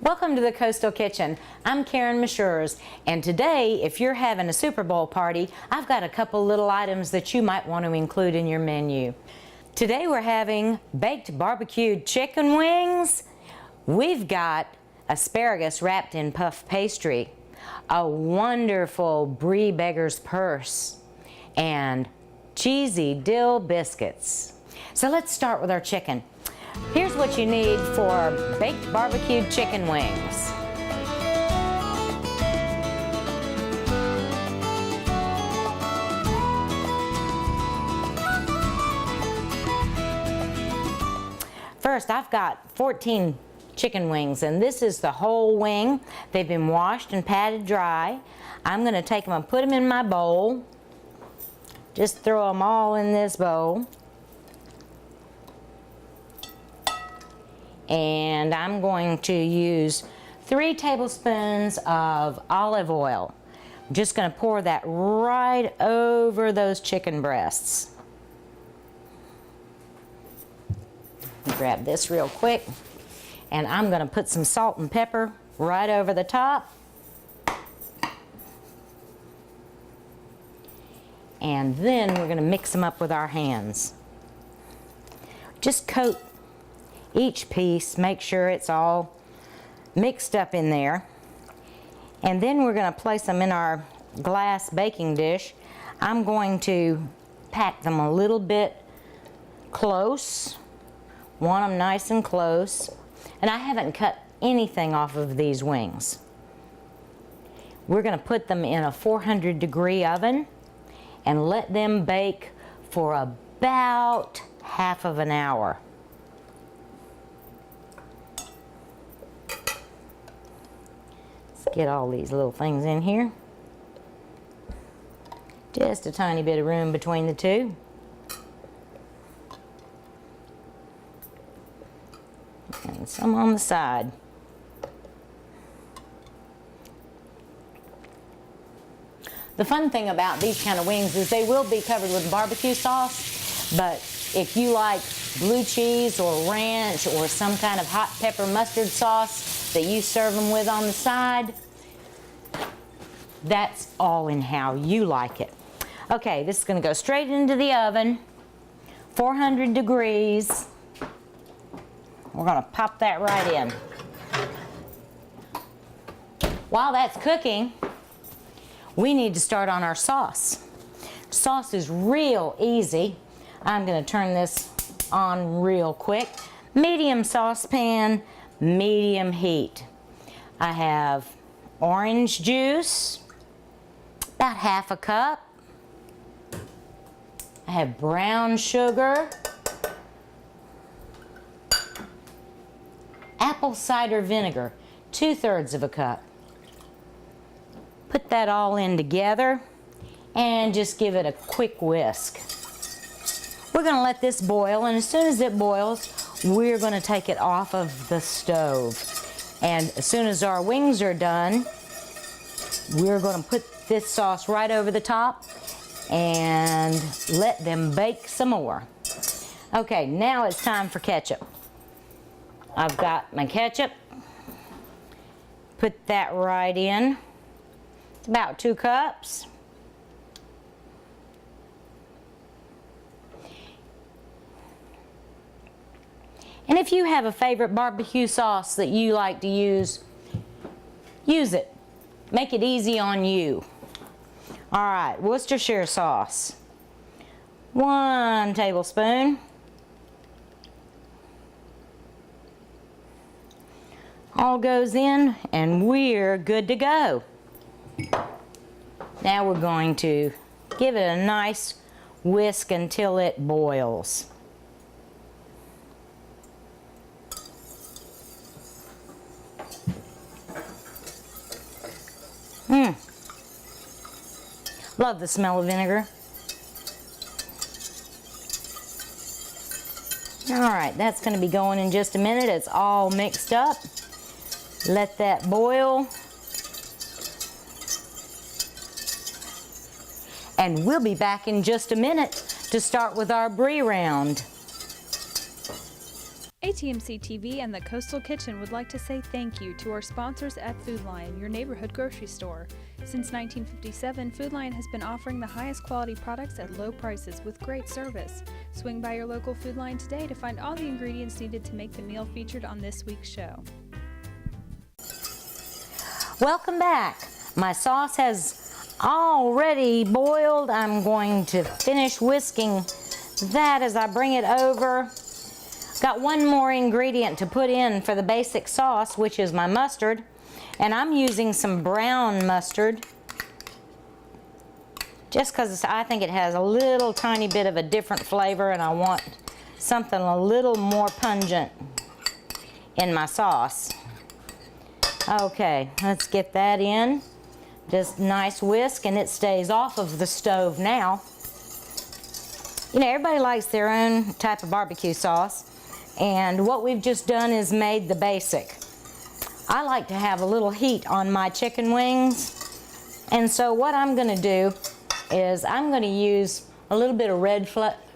Welcome to the Coastal Kitchen. I'm Karen Mashers, and today, if you're having a Super Bowl party, I've got a couple little items that you might want to include in your menu. Today we're having baked barbecued chicken wings. We've got asparagus wrapped in puff pastry, a wonderful Brie Beggar's purse, and cheesy dill biscuits. So let's start with our chicken. Here's what you need for baked barbecued chicken wings. First, I've got 14 chicken wings, and this is the whole wing. They've been washed and patted dry. I'm going to take them and put them in my bowl. Just throw them all in this bowl. And I'm going to use 3 tablespoons of olive oil. I'm just going to pour that right over those chicken breasts. Grab this real quick, and I'm going to put some salt and pepper right over the top. And then we're going to mix them up with our hands. Just coat each piece, make sure it's all mixed up in there. And then we're going to place them in our glass baking dish. I'm going to pack them a little bit close, want them nice and close. And I haven't cut anything off of these wings. We're going to put them in a 400-degree oven and let them bake for about half of an hour. Get all these little things in here. Just a tiny bit of room between the two. And some on the side. The fun thing about these kind of wings is they will be covered with barbecue sauce, but if you like blue cheese or ranch or some kind of hot pepper mustard sauce that you serve them with on the side, that's all in how you like it. Okay, this is going to go straight into the oven, 400 degrees. We're going to pop that right in. While that's cooking, we need to start on our sauce. Sauce is real easy. I'm going to turn this on real quick. Medium saucepan, medium heat. I have orange juice, about half a cup. I have brown sugar, apple cider vinegar, 2/3 of a cup. Put that all in together and just give it a quick whisk. We're going to let this boil, and as soon as it boils, we're going to take it off of the stove. And as soon as our wings are done, we're going to put this sauce right over the top and let them bake some more. Okay, now it's time for ketchup. I've got my ketchup. Put that right in. It's about 2 cups. And if you have a favorite barbecue sauce that you like to use it. Make it easy on you. All right, Worcestershire sauce. 1 tablespoon. All goes in, and we're good to go. Now we're going to give it a nice whisk until it boils. Love the smell of vinegar. All right, that's going to be going in just a minute. It's all mixed up. Let that boil. And we'll be back in just a minute to start with our brie round. A KTMC TV and the Coastal Kitchen would like to say thank you to our sponsors at Food Lion, your neighborhood grocery store. Since 1957, Food Lion has been offering the highest quality products at low prices with great service. Swing by your local Food Lion today to find all the ingredients needed to make the meal featured on this week's show. Welcome back. My sauce has already boiled. I'm going to finish whisking that as I bring it over. Got one more ingredient to put in for the basic sauce, which is my mustard. And I'm using some brown mustard just because I think it has a little tiny bit of a different flavor and I want something a little more pungent in my sauce. Okay, let's get that in. Just nice whisk, and it stays off of the stove now. You know, everybody likes their own type of barbecue sauce, and what we've just done is made the basic. I like to have a little heat on my chicken wings, and so what I'm going to do is I'm going to use a little bit of red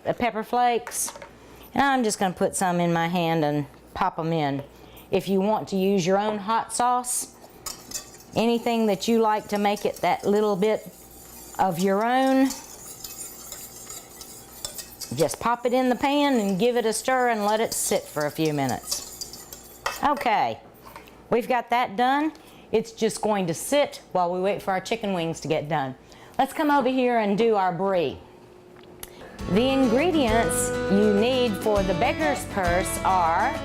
pepper flakes, and I'm just going to put some in my hand and pop them in. If you want to use your own hot sauce, anything that you like to make it that little bit of your own, just pop it in the pan and give it a stir and let it sit for a few minutes. Okay, we've got that done. It's just going to sit while we wait for our chicken wings to get done. Let's come over here and do our brie. The ingredients you need for the Beggar's Purse are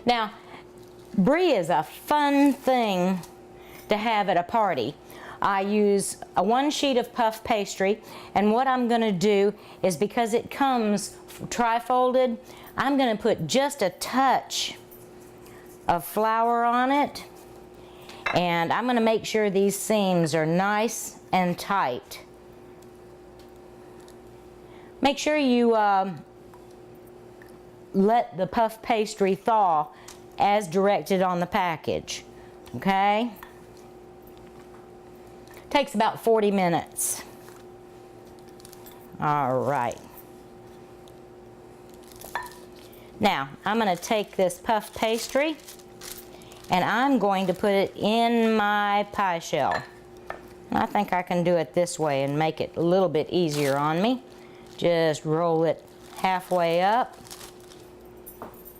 now, brie is a fun thing to have at a party. I use one sheet of puff pastry, and what I'm going to do is, because it comes tri-folded, I'm going to put just a touch of flour on it, and I'm going to make sure these seams are nice and tight. Make sure you let the puff pastry thaw as directed on the package, okay? Takes about 40 minutes. All right. Now, I'm going to take this puff pastry and I'm going to put it in my pie shell. And I think I can do it this way and make it a little bit easier on me. Just roll it halfway up,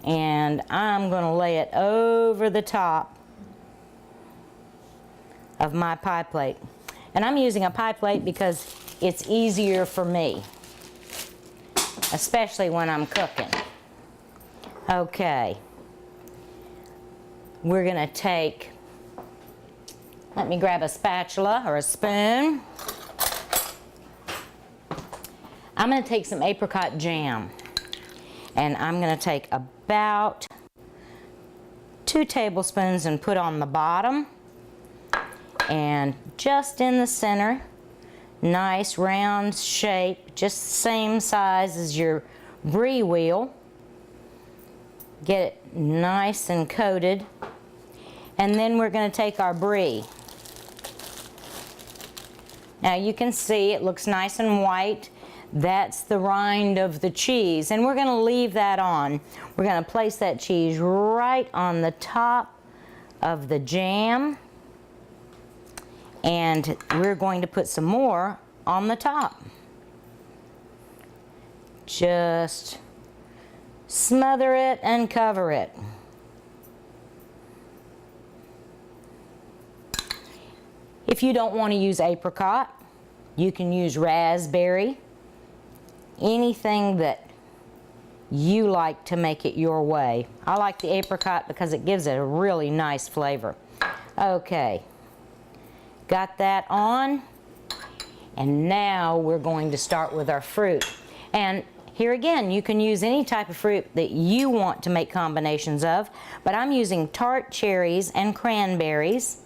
and I'm going to lay it over the top of my pie plate. And I'm using a pie plate because it's easier for me, especially when I'm cooking. Okay, we're going to take, let me grab a spatula or a spoon. I'm going to take some apricot jam, and I'm going to take about 2 tablespoons and put on the bottom, and just in the center, nice round shape, just the same size as your brie wheel. Get it nice and coated, and then we're going to take our brie. Now you can see it looks nice and white. That's the rind of the cheese, and we're going to leave that on. We're going to place that cheese right on the top of the jam, and we're going to put some more on the top. Just smother it and cover it. If you don't want to use apricot, you can use raspberry. Anything that you like to make it your way. I like the apricot because it gives it a really nice flavor. Okay, got that on, and now we're going to start with our fruit. And here again, you can use any type of fruit that you want to make combinations of, but I'm using tart cherries and cranberries,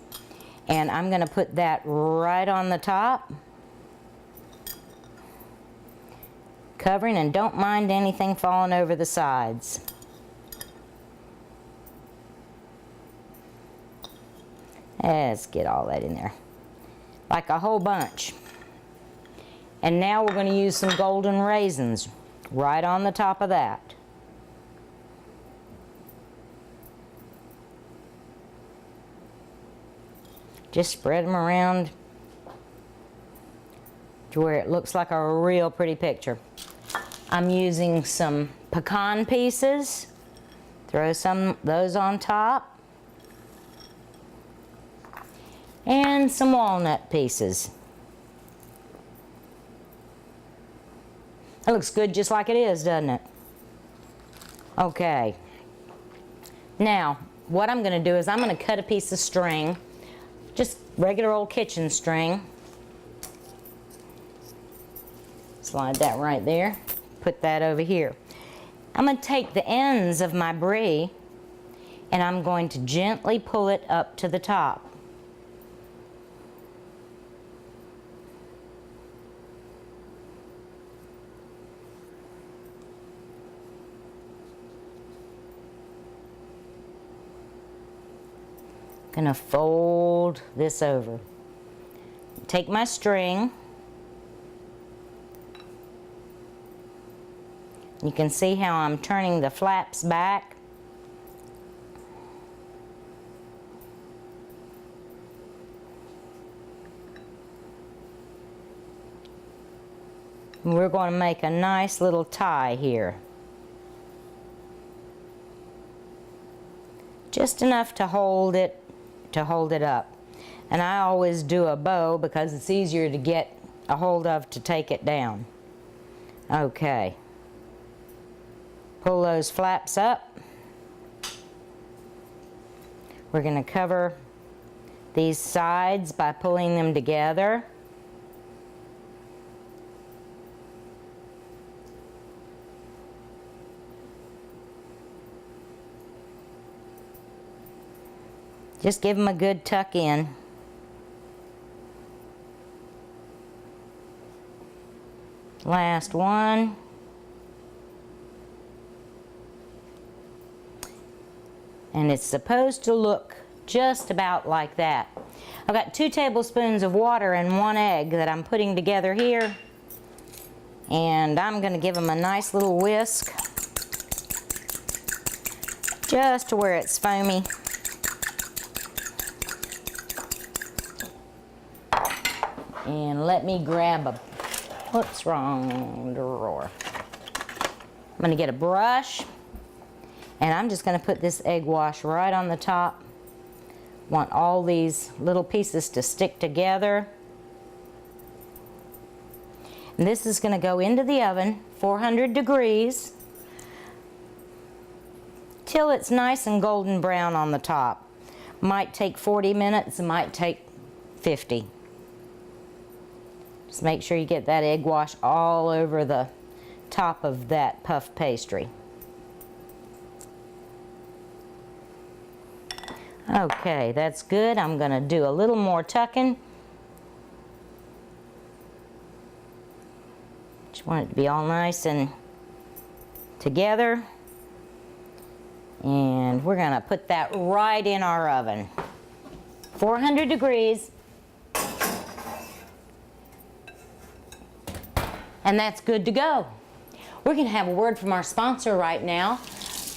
and I'm going to put that right on the top. Covering, and don't mind anything falling over the sides. Let's get all that in there. Like a whole bunch. And now we're going to use some golden raisins right on the top of that. Just spread them around to where it looks like a real pretty picture. I'm using some pecan pieces. Throw some of those on top. And some walnut pieces. That looks good just like it is, doesn't it? Okay. Now, what I'm going to do is I'm going to cut a piece of string, just regular old kitchen string. Slide that right there. Put that over here. I'm going to take the ends of my brie and I'm going to gently pull it up to the top. Gonna fold this over. Take my string. You can see how I'm turning the flaps back. We're going to make a nice little tie here. Just enough to hold it up. And I always do a bow because it's easier to get a hold of to take it down. Okay. Pull those flaps up. We're going to cover these sides by pulling them together. Just give them a good tuck in. Last one. And it's supposed to look just about like that. I've got 2 tablespoons of water and 1 egg that I'm putting together here. And I'm going to give them a nice little whisk. Just to where it's foamy. And let me grab a, what's wrong, drawer. I'm going to get a brush, and I'm just going to put this egg wash right on the top. Want all these little pieces to stick together. And this is going to go into the oven, 400 degrees, till it's nice and golden brown on the top. Might take 40 minutes, it might take 50. Just make sure you get that egg wash all over the top of that puff pastry. Okay, that's good. I'm going to do a little more tucking. Just want it to be all nice and together. And we're going to put that right in our oven. 400 degrees. And that's good to go. We're going to have a word from our sponsor right now.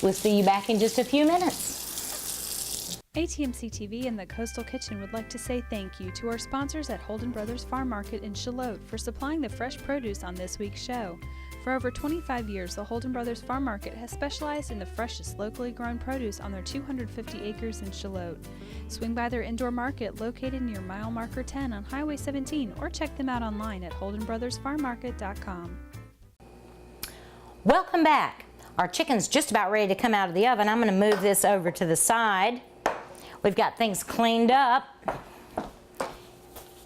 We'll see you back in just a few minutes. ATMC TV and the Coastal Kitchen would like to say thank you to our sponsors at Holden Brothers Farm Market in Shallotte for supplying the fresh produce on this week's show. For over 25 years, the Holden Brothers Farm Market has specialized in the freshest locally grown produce on their 250 acres in Shallotte. Swing by their indoor market located near mile marker 10 on Highway 17 or check them out online at holdenbrothersfarmmarket.com. Welcome back. Our chicken's just about ready to come out of the oven. I'm going to move this over to the side. We've got things cleaned up.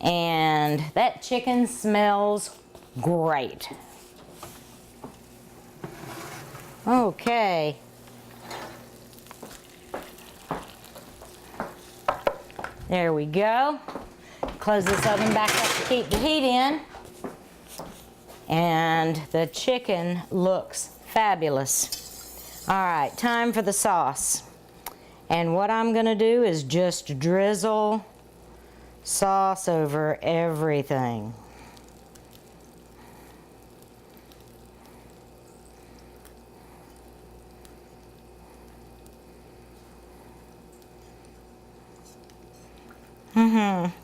And that chicken smells great. Okay. There we go. Close this oven back up to keep the heat in. And the chicken looks fabulous. All right, time for the sauce. And what I'm gonna do is just drizzle sauce over everything.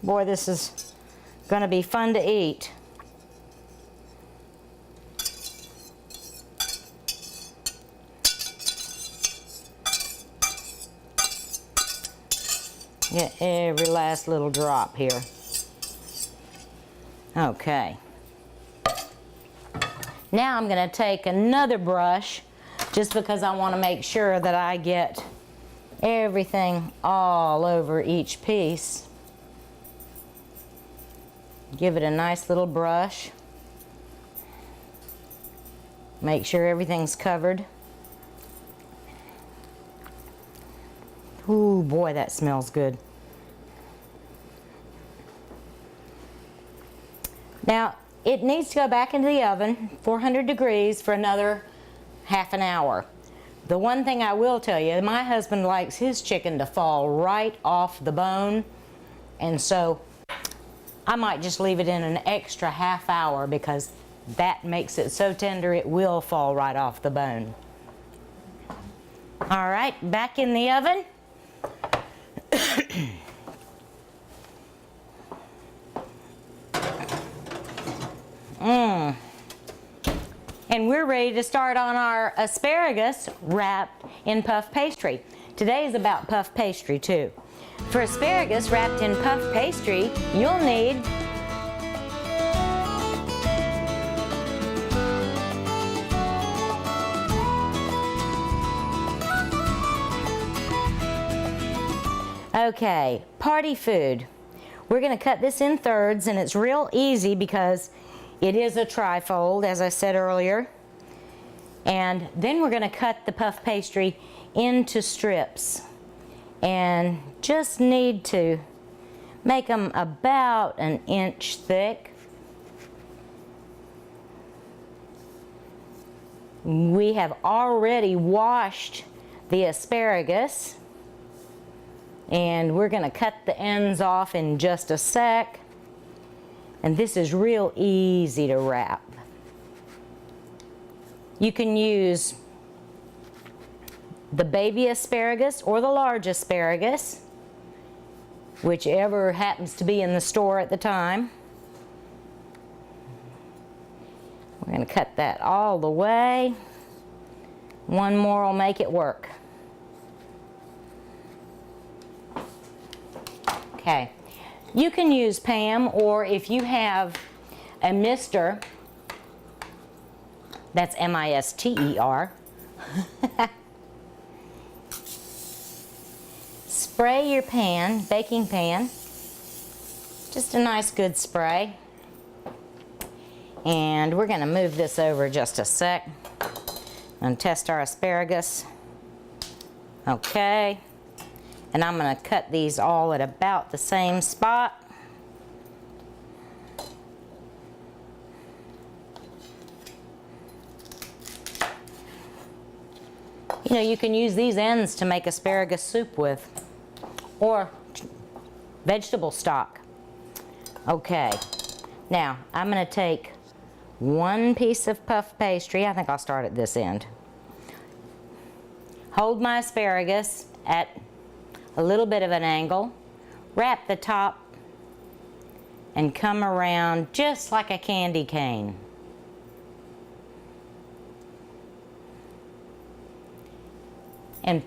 Boy, this is gonna be fun to eat. Get every last little drop here. Okay. Now I'm going to take another brush just because I want to make sure that I get everything all over each piece. Give it a nice little brush. Make sure everything's covered. Ooh, boy, that smells good. Now, it needs to go back into the oven, 400 degrees, for another half an hour. The one thing I will tell you, my husband likes his chicken to fall right off the bone, and so I might just leave it in an extra half hour because that makes it so tender it will fall right off the bone. All right, back in the oven. And we're ready to start on our asparagus wrapped in puff pastry. Today is about puff pastry too. For asparagus wrapped in puff pastry, you'll need okay, party food. We're going to cut this in thirds, and it's real easy because it is a trifold, as I said earlier. And then we're going to cut the puff pastry into strips. And just need to make them about an inch thick. We have already washed the asparagus. And we're going to cut the ends off in just a sec. And this is real easy to wrap. You can use the baby asparagus or the large asparagus, whichever happens to be in the store at the time. We're going to cut that all the way. One more will make it work. Okay. You can use Pam, or if you have a mister, that's M-I-S-T-E-R. Spray your pan, baking pan. Just a nice good spray. And we're going to move this over just a sec and test our asparagus. Okay. And I'm going to cut these all at about the same spot. You know, you can use these ends to make asparagus soup with, or vegetable stock. Okay, now I'm going to take one piece of puff pastry. I think I'll start at this end. Hold my asparagus at a little bit of an angle, wrap the top, and come around just like a candy cane. And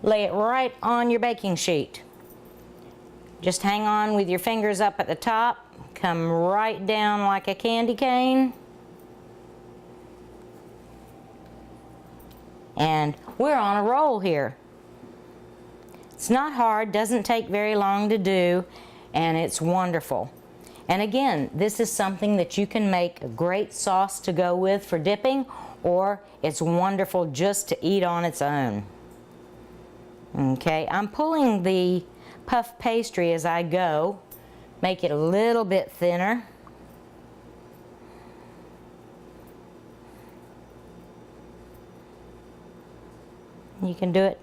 lay it right on your baking sheet. Just hang on with your fingers up at the top, come right down like a candy cane. And we're on a roll here. It's not hard, doesn't take very long to do, and it's wonderful. And again, this is something that you can make a great sauce to go with for dipping, or it's wonderful just to eat on its own. Okay, I'm pulling the puff pastry as I go, make it a little bit thinner. You can do it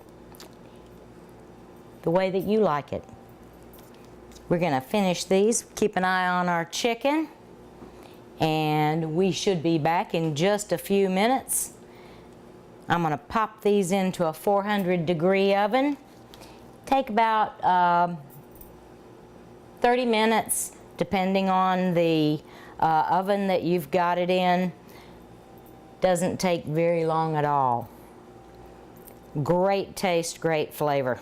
the way that you like it. We're gonna finish these. Keep an eye on our chicken, and we should be back in just a few minutes. I'm gonna pop these into a 400-degree oven. Take about 30 minutes, depending on the oven that you've got it in. Doesn't take very long at all. Great taste, great flavor.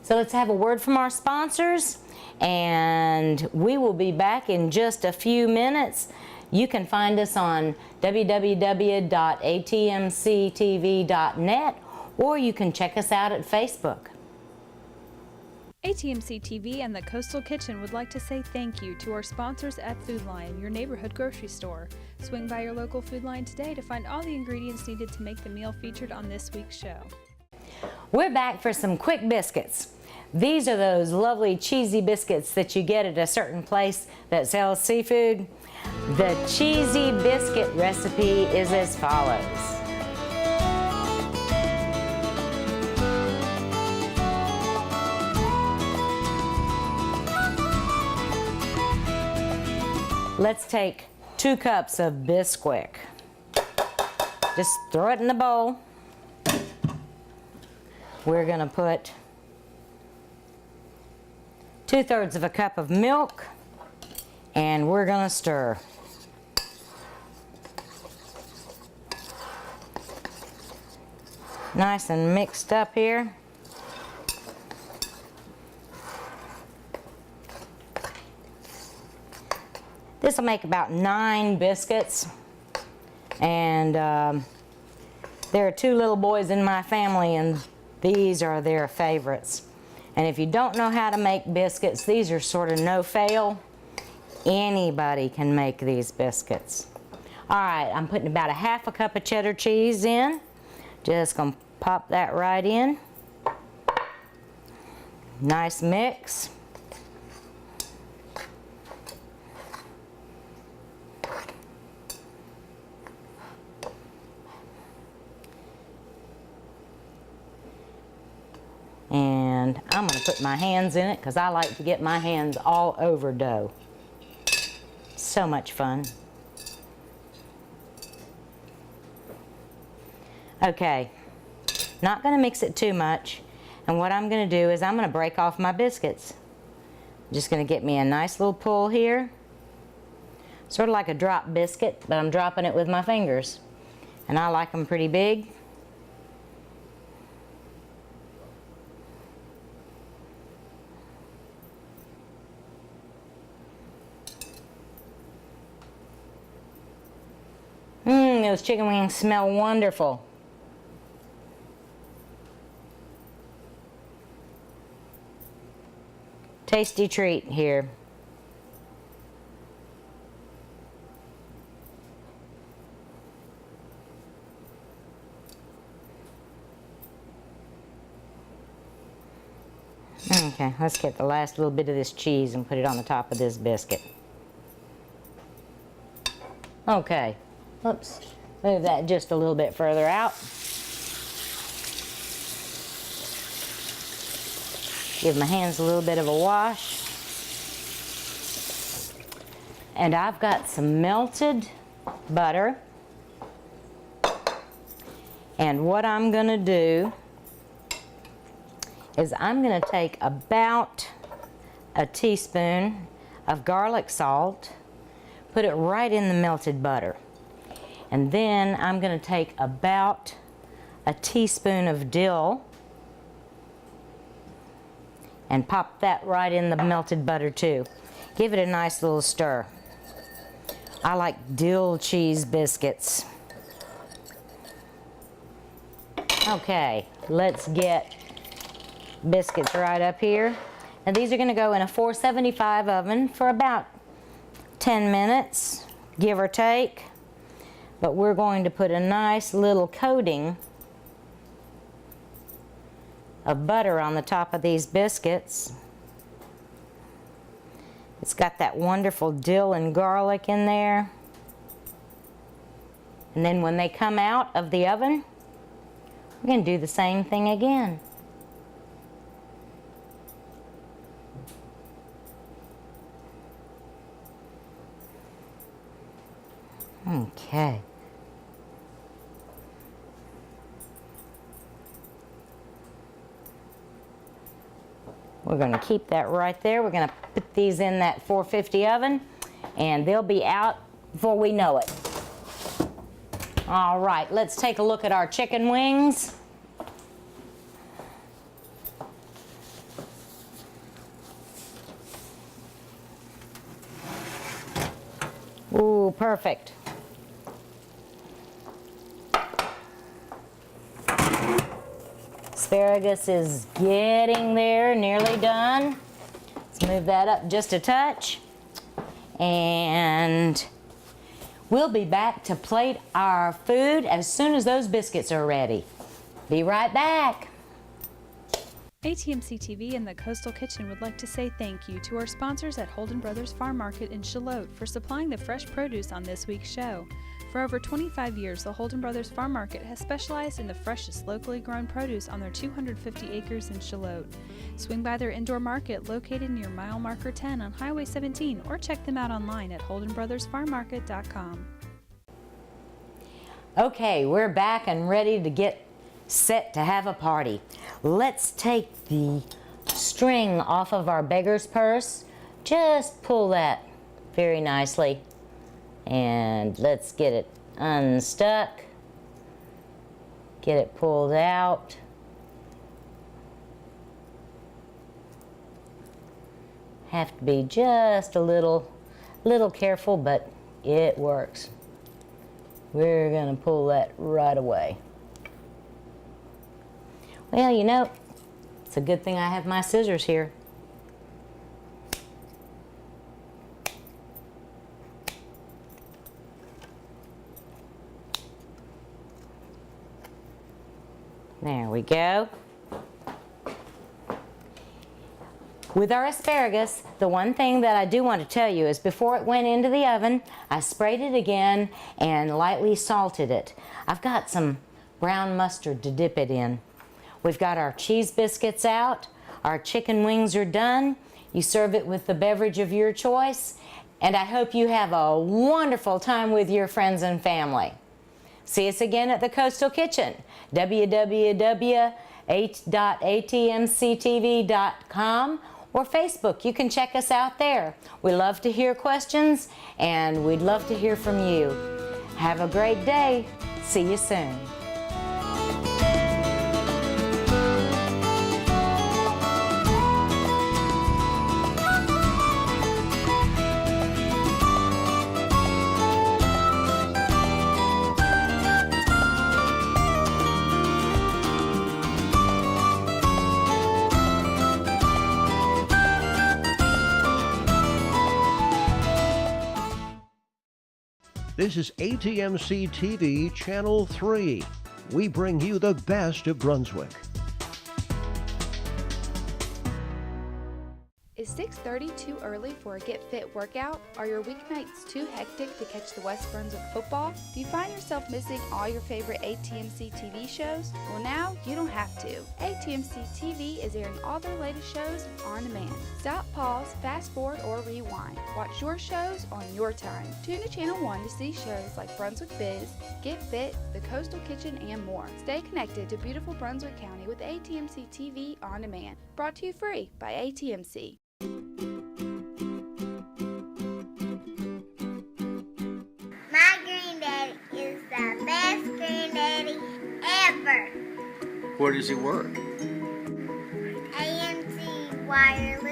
So let's have a word from our sponsors, and we will be back in just a few minutes. You can find us on www.atmctv.net, or you can check us out at Facebook. ATMC TV and the Coastal Kitchen would like to say thank you to our sponsors at Food Lion, your neighborhood grocery store. Swing by your local Food Lion today to find all the ingredients needed to make the meal featured on this week's show. We're back for some quick biscuits. These are those lovely cheesy biscuits that you get at a certain place that sells seafood. The cheesy biscuit recipe is as follows. Let's take 2 cups of Bisquick. Just throw it in the bowl. We're gonna put 2/3 of a cup of milk, and we're gonna stir. Nice and mixed up here. This will make about 9 biscuits, and there are 2 little boys in my family, and these are their favorites. And if you don't know how to make biscuits, these are sort of no-fail. Anybody can make these biscuits. All right, I'm putting about 1/2 cup of cheddar cheese in. Just gonna pop that right in. Nice mix. And I'm going to put my hands in it because I like to get my hands all over dough. So much fun. Okay, not going to mix it too much. And what I'm going to do is I'm going to break off my biscuits. Just going to get me a nice little pull here. Sort of like a drop biscuit, but I'm dropping it with my fingers. And I like them pretty big. Those chicken wings smell wonderful. Tasty treat here. Okay, let's get the last little bit of this cheese and put it on the top of this biscuit. Okay, oops, move that just a little bit further out. Give my hands a little bit of a wash. And I've got some melted butter. And what I'm gonna do is I'm going to take about a teaspoon of garlic salt, put it right in the melted butter. And then I'm going to take about a teaspoon of dill and pop that right in the melted butter too. Give it a nice little stir. I like dill cheese biscuits. Okay, let's get biscuits right up here. And these are going to go in a 475 oven for about 10 minutes, give or take. But we're going to put a nice little coating of butter on the top of these biscuits. It's got that wonderful dill and garlic in there. And then when they come out of the oven, we're going to do the same thing again. Okay. We're going to keep that right there. We're going to put these in that 450 oven, and they'll be out before we know it. All right, let's take a look at our chicken wings. Ooh, perfect. Asparagus is getting there, nearly done. Let's move that up just a touch. And we'll be back to plate our food as soon as those biscuits are ready. Be right back. ATMC TV and the Coastal Kitchen would like to say thank you to our sponsors at Holden Brothers Farm Market in Charlotte for supplying the fresh produce on this week's show. For over 25 years, the Holden Brothers Farm Market has specialized in the freshest locally grown produce on their 250 acres in Charlotte. Swing by their indoor market located near mile marker 10 on Highway 17 or check them out online at holdenbrothersfarmmarket.com. Okay, we're back and ready to get set to have a party. Let's take the string off of our beggar's purse. Just pull that very nicely. And let's get it unstuck. Get it pulled out. Have to be just a little careful, but it works. We're gonna pull that right away. Well, you know, it's a good thing I have my scissors here. There we go. With our asparagus, the one thing that I do want to tell you is before it went into the oven, I sprayed it again and lightly salted it. I've got some brown mustard to dip it in. We've got our cheese biscuits out. Our chicken wings are done. You serve it with the beverage of your choice. And I hope you have a wonderful time with your friends and family. See us again at the Coastal Kitchen, www.atmctv.com or Facebook. You can check us out there. We love to hear questions and we'd love to hear from you. Have a great day. See you soon. This is ATMC TV Channel 3. We bring you the best of Brunswick. Is 6:30 too early for a Get Fit workout? Are your weeknights too hectic to catch the West Brunswick football? Do you find yourself missing all your favorite ATMC TV shows? Well, now you don't have to. ATMC TV is airing all their latest shows on demand. Stop, pause, fast forward, or rewind. Watch your shows on your time. Tune to Channel 1 to see shows like Brunswick Biz, Get Fit, The Coastal Kitchen, and more. Stay connected to beautiful Brunswick County with ATMC TV on demand. Brought to you free by ATMC. My granddaddy is the best granddaddy ever. Where does he work? AMC Wireless.